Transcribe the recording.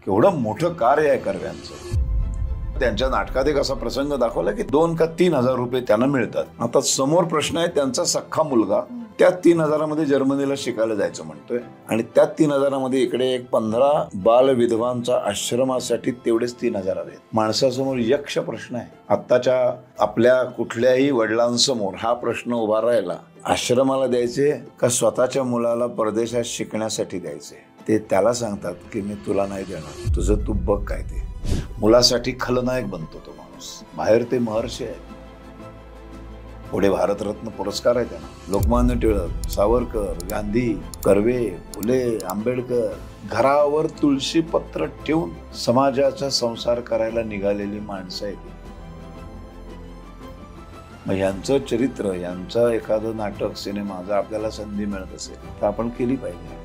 केवढं मोठं कार्य आहे कर्व्यांचं. त्यांच्या नाटकात एक असा प्रसंग दाखवला की 2 का 3 हजार रुपये त्यांना मिळतात. आता समोर प्रश्न आहे, त्यांचा सख्खा मुलगा त्या 3 हजारामध्ये जर्मनीला शिकायला जायचं म्हणतोय आणि त्या 3 हजारामध्ये इकडे एक 15 बाल विधवांचा आश्रमासाठी तेवढेच 3 हजार आहेत. माणसासमोर यक्ष प्रश्न आहे. आत्ताच्या आपल्या कुठल्याही वडिलांसमोर हा प्रश्न उभा राहिला, आश्रमाला द्यायचे का स्वतःच्या मुलाला परदेशात शिकण्यासाठी द्यायचे? ते त्याला सांगतात की मी तुला नाही देणार, तुझं तू बघ काय ते. मुलासाठी खलनायक बनतो तो माणूस. बाहेर ते महर्षी आहे, पुढे भारतरत्न पुरस्कार आहे त्यांना. लोकमान्य टिळक, सावरकर, गांधी, कर्वे, फुले, आंबेडकर घरावर तुळशी पत्र ठेवून समाजाचा संसार करायला निघालेली माणसं आहेत. मग यांचं चरित्र, यांचं एखादं नाटक, सिनेमा जर आपल्याला संधी मिळत असेल तर आपण केली पाहिजे.